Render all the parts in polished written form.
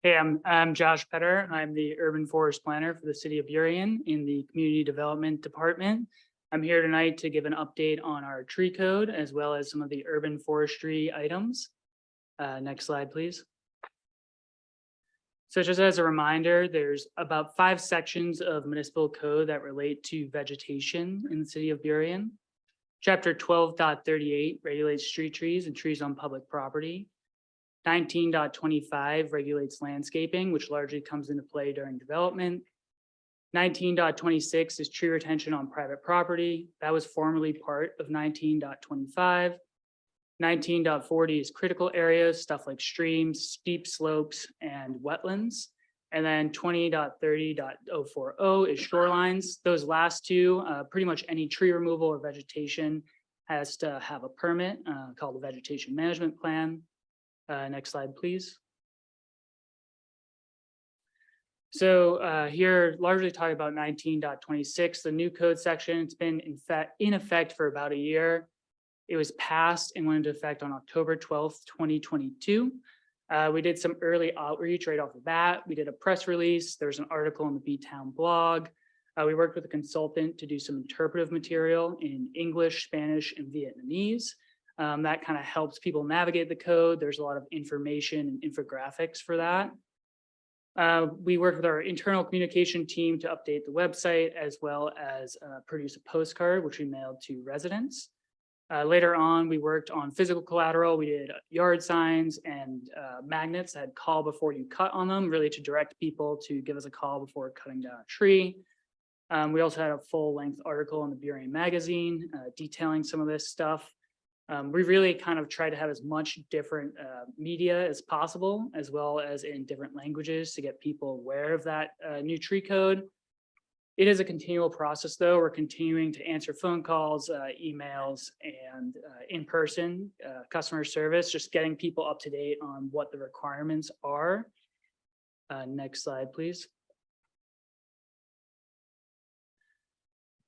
Hey, I'm Josh Petter. I'm the urban forest planner for the city of Burien in the community development department. I'm here tonight to give an update on our tree code as well as some of the urban forestry items. Next slide, please. So just as a reminder, there's about 5 sections of municipal code that relate to vegetation in the city of Burien. Chapter 12.38 regulates street trees and trees on public property. 19.25 regulates landscaping, which largely comes into play during development. 19.26 is tree retention on private property. That was formerly part of 19.25. 19.40 is critical areas, stuff like streams, steep slopes, and wetlands. And then 20.30.040 is shorelines. Those last two, pretty much any tree removal or vegetation has to have a permit called a vegetation management plan. Next slide, please. So here, largely talking about 19.26, the new code section. It's been in effect for about a year. It was passed and went into effect on October 12th, 2022. We did some early outreach right off the bat. We did a press release. There's an article on the B-Town blog. We worked with a consultant to do some interpretive material in English, Spanish, and Vietnamese. That kind of helps people navigate the code. There's a lot of information and infographics for that. We worked with our internal communication team to update the website as well as produce a postcard, which we mailed to residents. Later on, we worked on physical collateral. We did yard signs and magnets that had call before you cut on them, really to direct people to give us a call before cutting down a tree. We also had a full-length article in the Burien magazine detailing some of this stuff. We really kind of try to have as much different media as possible, as well as in different languages to get people aware of that new tree code. It is a continual process, though. We're continuing to answer phone calls, emails, and in-person customer service, just getting people up to date on what the requirements are. Next slide, please.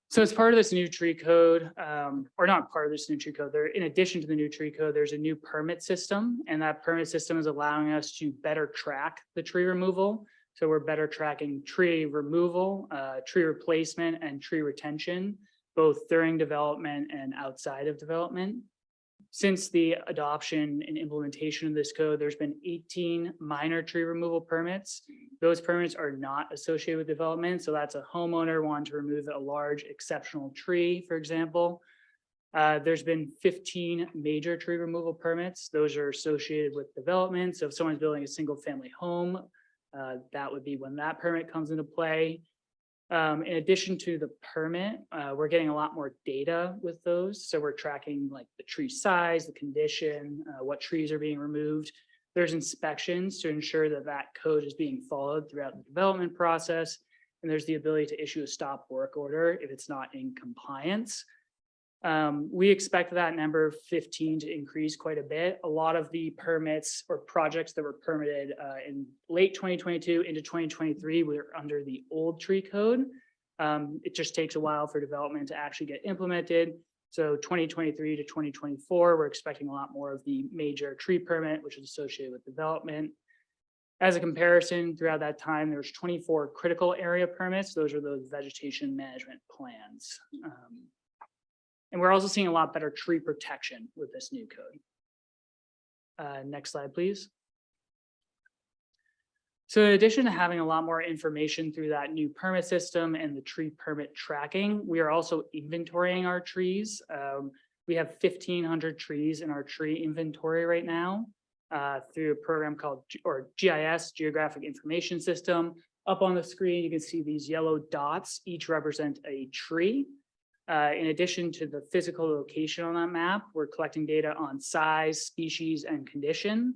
So as part of this new tree code, or not part of this new tree code, in addition to the new tree code, there's a new permit system, and that permit system is allowing us to better track the tree removal. So we're better tracking tree removal, tree replacement, and tree retention, both during development and outside of development. Since the adoption and implementation of this code, there's been 18 minor tree removal permits. Those permits are not associated with development. So that's a homeowner wanting to remove a large exceptional tree, for example. There's been 15 major tree removal permits. Those are associated with development. So if someone's building a single family home, that would be when that permit comes into play. In addition to the permit, we're getting a lot more data with those. So we're tracking like the tree size, the condition, what trees are being removed. There's inspections to ensure that that code is being followed throughout the development process. And there's the ability to issue a stop work order if it's not in compliance. We expect that number of 15 to increase quite a bit. A lot of the permits or projects that were permitted in late 2022 into 2023 were under the old tree code. It just takes a while for development to actually get implemented. So 2023 to 2024, we're expecting a lot more of the major tree permit, which is associated with development. As a comparison, throughout that time, there's 24 critical area permits. Those are those vegetation management plans. And we're also seeing a lot better tree protection with this new code. Next slide, please. So in addition to having a lot more information through that new permit system and the tree permit tracking, we are also inventorying our trees. We have 1,500 trees in our tree inventory right now through a program called GIS, Geographic Information System. Up on the screen, you can see these yellow dots, each represent a tree. In addition to the physical location on that map, we're collecting data on size, species, and condition.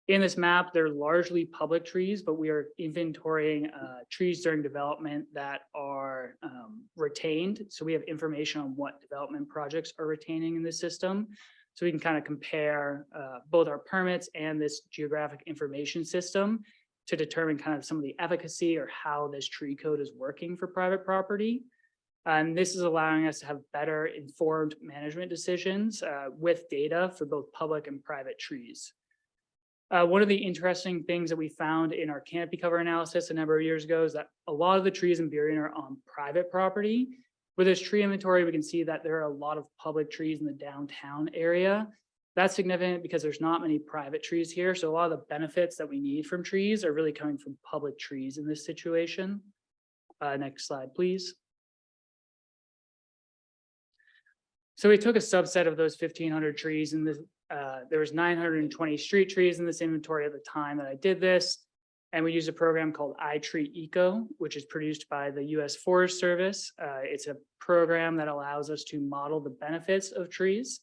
In this map, they're largely public trees, but we are inventorying trees during development that are retained. So we have information on what development projects are retaining in this system. So we can kind of compare both our permits and this geographic information system to determine kind of some of the efficacy or how this tree code is working for private property. And this is allowing us to have better informed management decisions with data for both public and private trees. One of the interesting things that we found in our canopy cover analysis a number of years ago is that a lot of the trees in Burien are on private property. With this tree inventory, we can see that there are a lot of public trees in the downtown area. That's significant because there's not many private trees here. So a lot of the benefits that we need from trees are really coming from public trees in this situation. Next slide, please. So we took a subset of those 1,500 trees, and there was 920 street trees in this inventory at the time that I did this. And we used a program called iTree Eco, which is produced by the US Forest Service. It's a program that allows us to model the benefits of trees.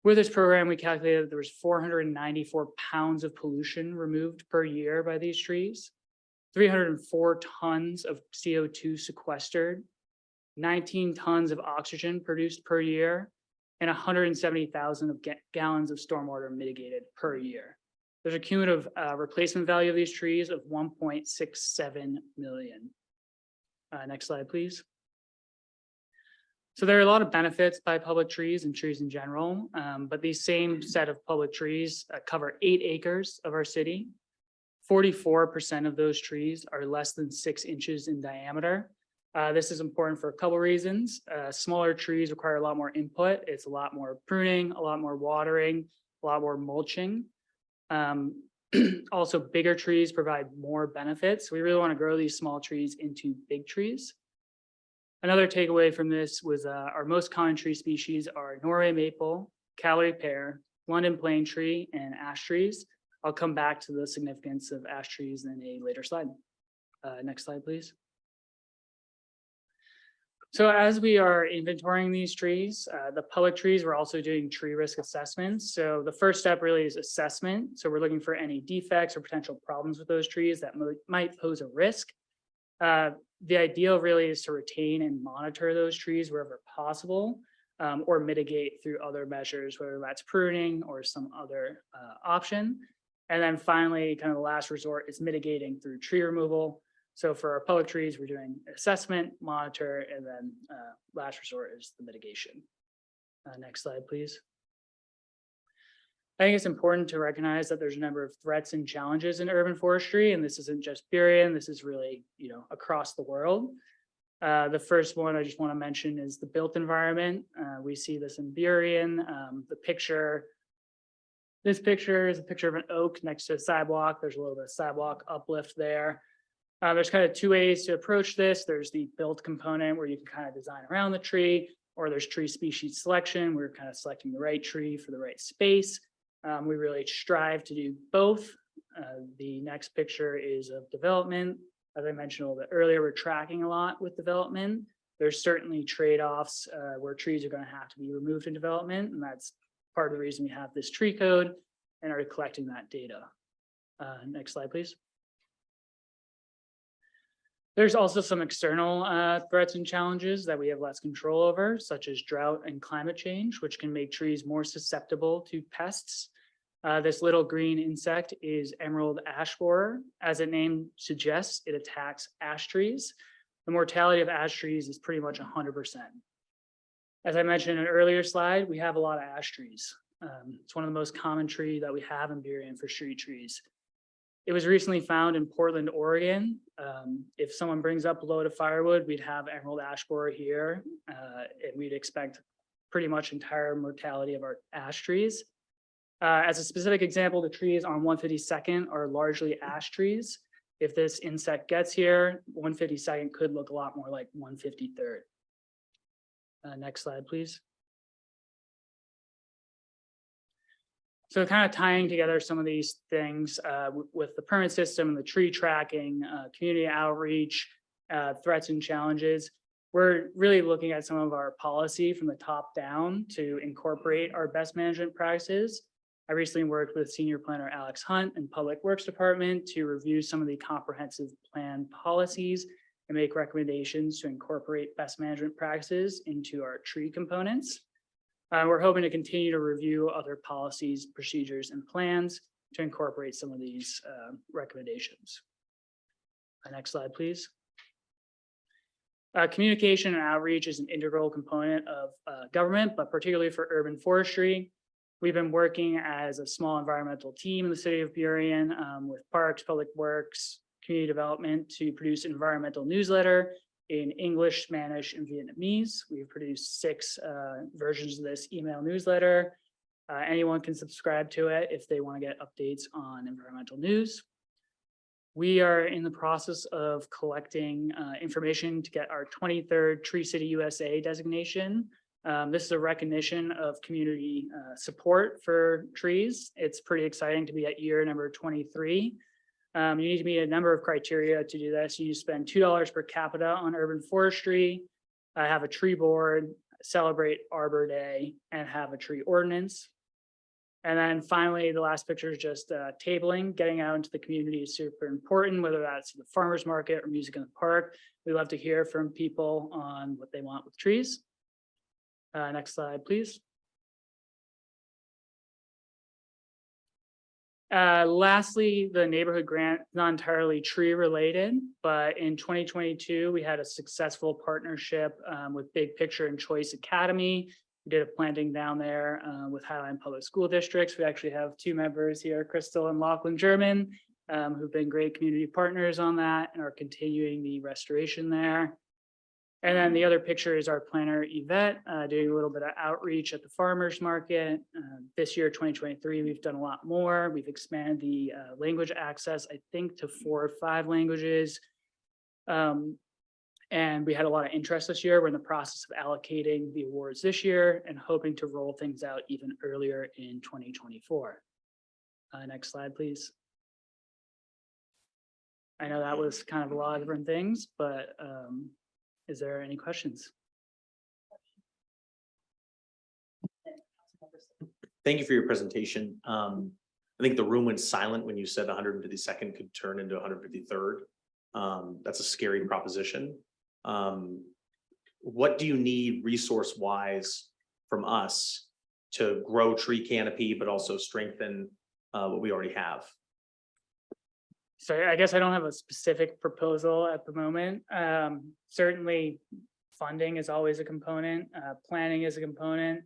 With this program, we calculated that there was 494 pounds of pollution removed per year by these trees, 304 tons of CO2 sequestered, 19 tons of oxygen produced per year, and 170,000 gallons of stormwater mitigated per year. There's a cumulative replacement value of these trees of 1.67 million. Next slide, please. So there are a lot of benefits by public trees and trees in general, but these same set of public trees cover 8 acres of our city. 44% of those trees are less than 6 inches in diameter. This is important for a couple reasons. Smaller trees require a lot more input. It's a lot more pruning, a lot more watering, a lot more mulching. Also, bigger trees provide more benefits. We really want to grow these small trees into big trees. Another takeaway from this was our most common tree species are Norway maple, Callery pear, London plane tree, and ash trees. I'll come back to the significance of ash trees in a later slide. Next slide, please. So as we are inventorying these trees, the public trees, we're also doing tree risk assessments. So the first step really is assessment. So we're looking for any defects or potential problems with those trees that might pose a risk. The ideal really is to retain and monitor those trees wherever possible, or mitigate through other measures, whether that's pruning or some other option. And then finally, kind of the last resort is mitigating through tree removal. So for our public trees, we're doing assessment, monitor, and then last resort is the mitigation. Next slide, please. I think it's important to recognize that there's a number of threats and challenges in urban forestry, and this isn't just Burien, this is really, across the world. The first one I just want to mention is the built environment. We see this in Burien. This picture is a picture of an oak next to a sidewalk. There's a little bit of sidewalk uplift there. There's kind of 2 ways to approach this. There's the built component where you can kind of design around the tree, or there's tree species selection. We're kind of selecting the right tree for the right space. We really strive to do both. The next picture is of development. As I mentioned a little bit earlier, we're tracking a lot with development. There's certainly trade-offs where trees are going to have to be removed in development, and that's part of the reason we have this tree code and are collecting that data. Next slide, please. There's also some external threats and challenges that we have less control over, such as drought and climate change, which can make trees more susceptible to pests. This little green insect is emerald ash borer. As the name suggests, it attacks ash trees. The mortality of ash trees is pretty much 100%. As I mentioned in an earlier slide, we have a lot of ash trees. It's one of the most common trees that we have in Burien for street trees. It was recently found in Portland, Oregon. If someone brings up a load of firewood, we'd have emerald ash borer here, and we'd expect pretty much entire mortality of our ash trees. As a specific example, the trees on 152nd are largely ash trees. If this insect gets here, 152nd could look a lot more like 153rd. Next slide, please. So kind of tying together some of these things with the permit system and the tree tracking, community outreach, threats and challenges, we're really looking at some of our policy from the top down to incorporate our best management practices. I recently worked with Senior Planner Alex Hunt in Public Works Department to review some of the comprehensive plan policies and make recommendations to incorporate best management practices into our tree components. We're hoping to continue to review other policies, procedures, and plans to incorporate some of these recommendations. Next slide, please. Communication and outreach is an integral component of government, but particularly for urban forestry. We've been working as a small environmental team in the city of Burien with parks, public works, community development to produce an environmental newsletter in English, Spanish, and Vietnamese. We've produced 6 versions of this email newsletter. Anyone can subscribe to it if they want to get updates on environmental news. We are in the process of collecting information to get our 23rd Tree City USA designation. This is a recognition of community support for trees. It's pretty exciting to be at year number 23. You need to meet a number of criteria to do this. You spend $2 per capita on urban forestry, have a tree board, celebrate Arbor Day, and have a tree ordinance. And then finally, the last picture is just tabling. Getting out into the community is super important, whether that's the farmer's market or music in the park. We love to hear from people on what they want with trees. Next slide, please. Lastly, the neighborhood grant, not entirely tree related, but in 2022, we had a successful partnership with Big Picture and Choice Academy. We did a planting down there with Highline Public School Districts. We actually have 2 members here, Crystal and Lachlan German, who've been great community partners on that and are continuing the restoration there. And then the other picture is our planner, Yvette, doing a little bit of outreach at the farmers market. This year, 2023, we've done a lot more. We've expanded the language access, I think, to 4 or 5 languages. And we had a lot of interest this year. We're in the process of allocating the awards this year and hoping to roll things out even earlier in 2024. Next slide, please. I know that was kind of a lot of different things, but is there any questions? Thank you for your presentation. I think the room went silent when you said 152nd could turn into 153rd. That's a scary proposition. What do you need resource-wise from us to grow tree canopy, but also strengthen what we already have? So I guess I don't have a specific proposal at the moment. Certainly funding is always a component, planning is a component.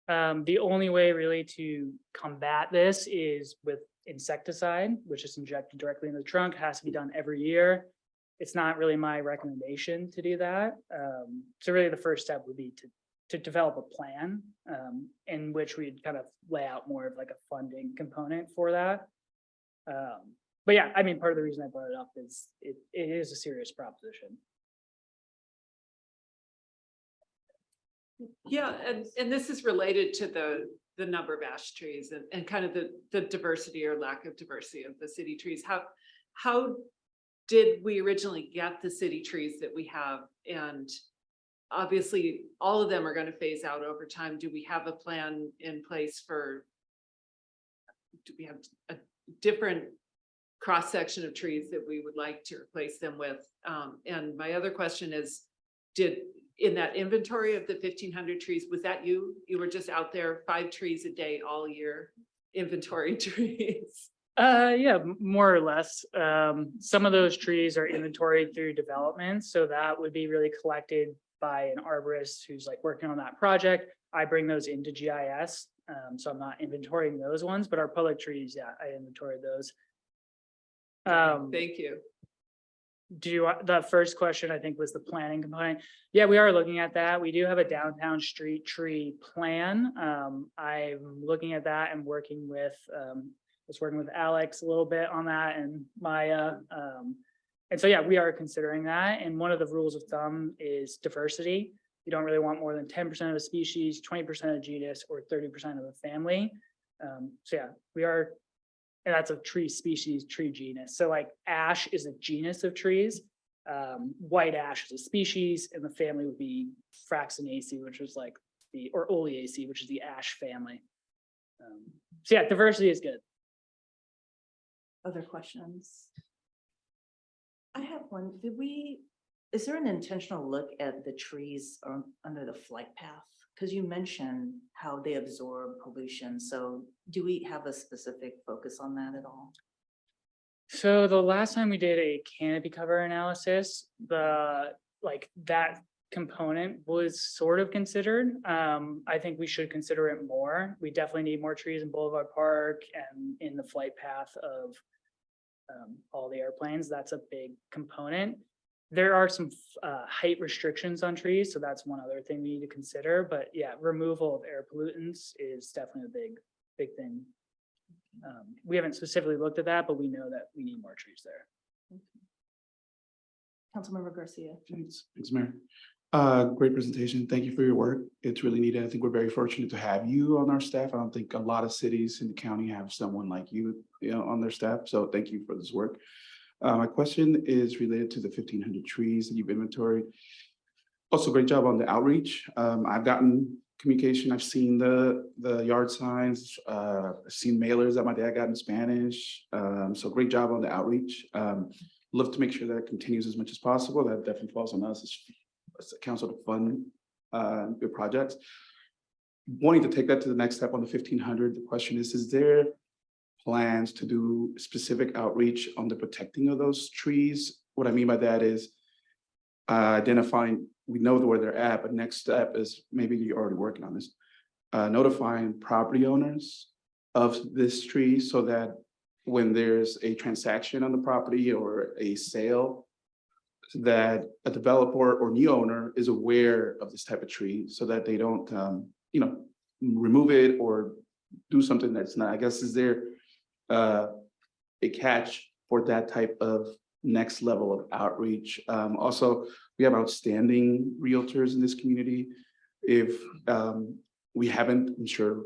The only way really to combat this is with insecticide, which is injected directly in the trunk. It has to be done every year. It's not really my recommendation to do that. So really the first step would be to develop a plan in which we'd kind of lay out more of like a funding component for that. But yeah, I mean, part of the reason I brought it up is it is a serious proposition. Yeah, and this is related to the number of ash trees and kind of the diversity or lack of diversity of the city trees. How did we originally get the city trees that we have? And obviously all of them are going to phase out over time. Do we have a plan in place for, do we have a different cross-section of trees that we would like to replace them with? And my other question is, in that inventory of the 1,500 trees, was that you? You were just out there 5 trees a day all year, inventory trees? Yeah, more or less. Some of those trees are inventoried through development, so that would be really collected by an arborist who's like working on that project. I bring those into GIS, so I'm not inventorying those ones, but our public trees, yeah, I inventoried those. Thank you. The first question I think was the planning component. Yeah, we are looking at that. We do have a downtown street tree plan. I'm looking at that and working with Alex a little bit on that and Maya. And so yeah, we are considering that. And one of the rules of thumb is diversity. You don't really want more than 10% of a species, 20% of a genus, or 30% of a family. So yeah, we are. And that's a tree species, tree genus. So like ash is a genus of trees. White ash is a species, and the family would be Fraxinaceae, which is like or Oleaceae, which is the ash family. So yeah, diversity is good. Other questions? I have one. Is there an intentional look at the trees under the flight path? Because you mentioned how they absorb pollution. So do we have a specific focus on that at all? So the last time we did a canopy cover analysis, that component was sort of considered. I think we should consider it more. We definitely need more trees in Boulevard Park and in the flight path of all the airplanes. That's a big component. There are some height restrictions on trees, so that's one other thing we need to consider. But yeah, removal of air pollutants is definitely a big thing. We haven't specifically looked at that, but we know that we need more trees there. Councilmember Garcia. Thanks, Mayor. Great presentation. Thank you for your work. It's really needed. I think we're very fortunate to have you on our staff. I don't think a lot of cities in the county have someone like you, on their staff. So thank you for this work. My question is related to the 1,500 trees that you've inventoried. Also, great job on the outreach. I've gotten communication. I've seen the yard signs. I've seen mailers that my dad got in Spanish. So great job on the outreach. Love to make sure that continues as much as possible. That definitely falls on us as a council to fund good projects. Wanting to take that to the next step on the 1,500, the question is there plans to do specific outreach on the protecting of those trees? What I mean by that is identifying, we know where they're at, but next step is, maybe you're already working on this, notifying property owners of this tree so that when there's a transaction on the property or a sale, that a developer or new owner is aware of this type of tree so that they don't, remove it or do something that's not. I guess, is there a catch for that type of next level of outreach? Also, we have outstanding realtors in this community. If we haven't, I'm sure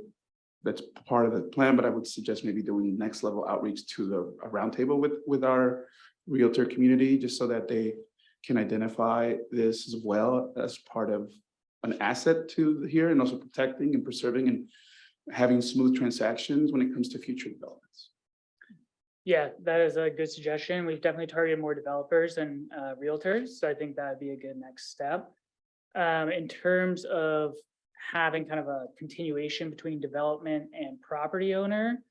that's part of the plan, but I would suggest maybe doing next level outreach to a roundtable with our realtor community, just so that they can identify this as well as part of an asset to here, and also protecting and preserving and having smooth transactions when it comes to future developments. Yeah, that is a good suggestion. We've definitely targeted more developers and realtors, so I think that'd be a good next step. In terms of having kind of a continuation between development and property owner,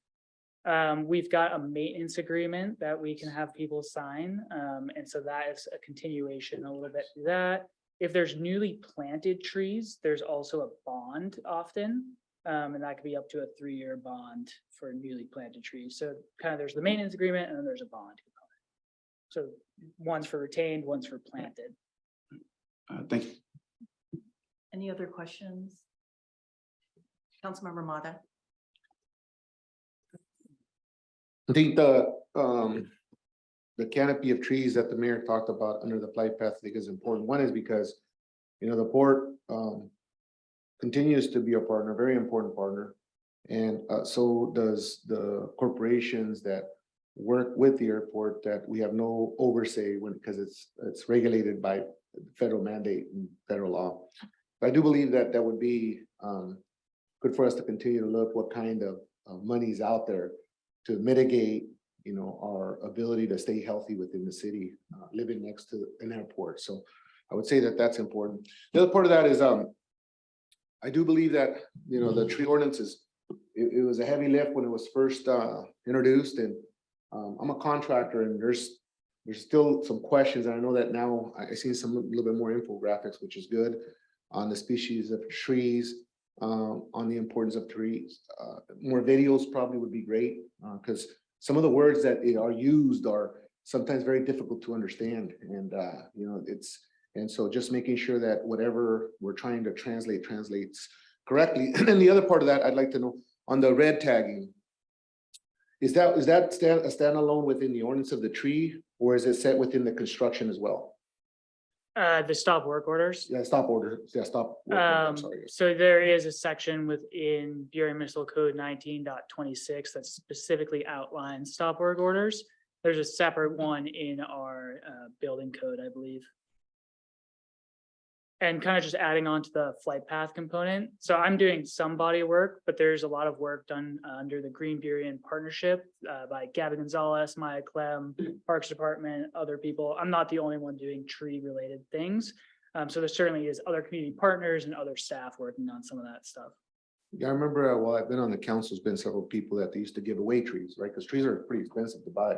we've got a maintenance agreement that we can have people sign. And so that is a continuation a little bit through that. If there's newly planted trees, there's also a bond often. And that could be up to a 3-year bond for newly planted trees. So kind of there's the maintenance agreement and then there's a bond component. So one's for retained, one's for planted. Thank you. Any other questions? Councilmember Mata. I think the canopy of trees that the mayor talked about under the flight path, I think is important. One is because, the port continues to be a partner, very important partner. And so does the corporations that work with the airport, that we have no oversight because it's regulated by federal mandate and federal law. But I do believe that would be good for us to continue to look what kind of money's out there to mitigate, our ability to stay healthy within the city, living next to an airport. So I would say that that's important. The other part of that is, I do believe that, the tree ordinance it was a heavy lift when it was first introduced, and I'm a contractor, and there's still some questions. And I know that now I see a little bit more infographics, which is good, on the species of trees, on the importance of trees. More videos probably would be great, because some of the words that are used are sometimes very difficult to understand. And, and so just making sure that whatever we're trying to translate translates correctly. And then the other part of that, I'd like to know on the red tagging, is that a standalone within the ordinance of the tree, or is it set within the construction as well? The stop work orders. Yeah, stop order. Yeah, stop. Work order, I'm sorry. So there is a section within Burien Municipal Code 19.26 that specifically outlines stop work orders. There's a separate one in our building code, I believe. And kind of just adding on to the flight path component. So I'm doing some body work, but there's a lot of work done under the Green Burien Partnership by Gabby Gonzalez, Maya Clem, Parks Department, other people. I'm not the only one doing tree related things. So there certainly is other community partners and other staff working on some of that stuff. Yeah, I remember while I've been on the council, there's been several people that they used to give away trees, right? Because trees are pretty expensive to buy.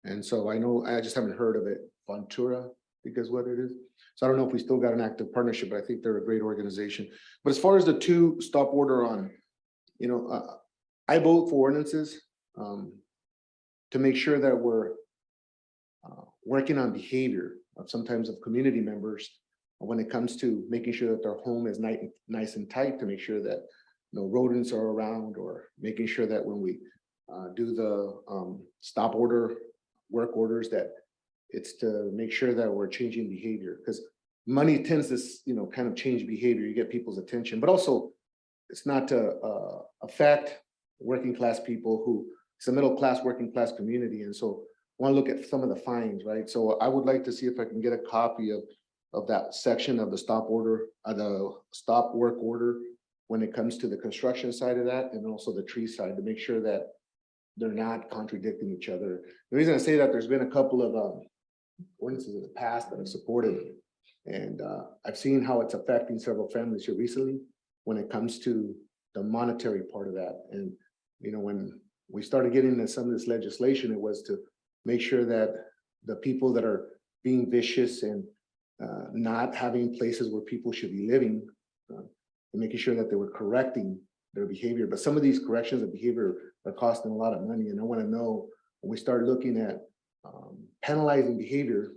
And so I know, I just haven't heard of it. Ventura, think is what it is. So I don't know if we still got an active partnership, but I think they're a great organization. But as far as the two stop order on, I vote for ordinances to make sure that we're working on behavior of sometimes of community members when it comes to making sure that their home is nice and tight, to make sure that no rodents are around, or making sure that when we do the stop order, work orders, that it's to make sure that we're changing behavior, because money tends to, kind of change behavior. You get people's attention, but also it's not to affect working class people who, it's a middle class, working class community. And so I want to look at some of the fines, right? So I would like to see if I can get a copy of that section of the stop order, the stop work order, when it comes to the construction side of that, and also the tree side, to make sure that they're not contradicting each other. The reason I say that, there's been a couple of ordinances in the past that I've supported, and I've seen how it's affecting several families here recently when it comes to the monetary part of that. And when we started getting into some of this legislation, it was to make sure that the people that are being vicious and not having places where people should be living, and making sure that they were correcting their behavior. But some of these corrections of behavior are costing a lot of money. And I want to know, when we start looking at penalizing behavior,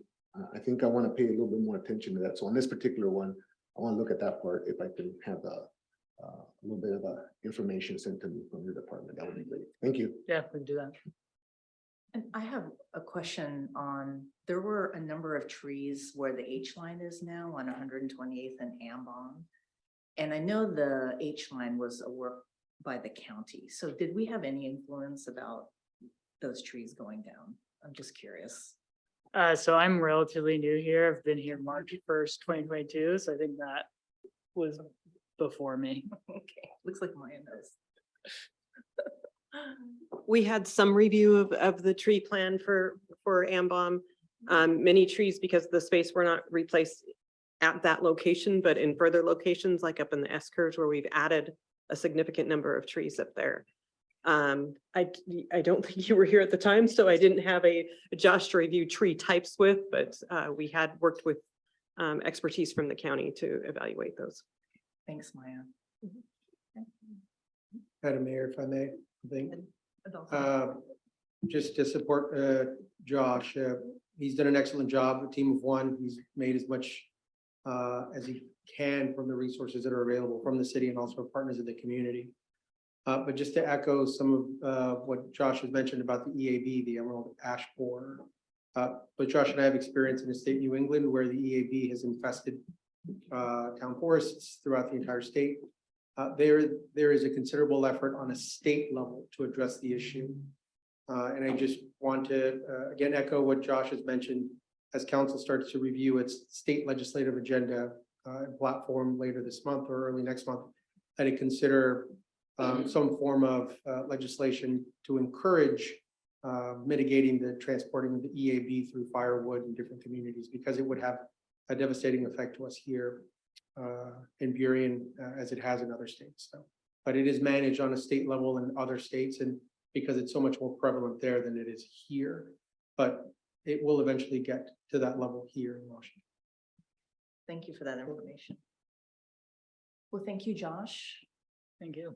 I think I want to pay a little bit more attention to that. So on this particular one, I want to look at that part. If I can have a little bit of information sent to me from your department, that would be great. Thank you. Yeah, we can do that. And I have a question on, there were a number of trees where the H line is now on 128th and Ambon. And I know the H line was a work by the county. So did we have any influence about those trees going down? I'm just curious. So I'm relatively new here. I've been here March 1st, 2022. So I think that was before me. Okay, looks like Maya knows. We had some review of the tree plan for Ambom. Many trees, because the space were not replaced at that location, but in further locations, like up in the S curves where we've added a significant number of trees up there. I don't think you were here at the time, so I didn't have a Josh to review tree types with, but we had worked with expertise from the county to evaluate those. Thanks, Maya. Madam Mayor, if I may, I think, Adolfo. just to support Josh, he's done an excellent job, a team of one. He's made as much as he can from the resources that are available from the city and also partners of the community. But just to echo some of what Josh has mentioned about the EAB, the Emerald Ash Borer. But Josh and I have experience in the state of New England where the EAB has infested town forests throughout the entire state. There is a considerable effort on a state level to address the issue. And I just want to again echo what Josh has mentioned. As council starts to review its state legislative agenda and platform later this month or early next month, that it consider some form of legislation to encourage mitigating the transporting of the EAB through firewood in different communities, because it would have a devastating effect to us here in Burien as it has in other states. So, but it is managed on a state level in other states, and because it's so much more prevalent there than it is here, but it will eventually get to that level here in Washington. Thank you for that information. Well, thank you, Josh. Thank you.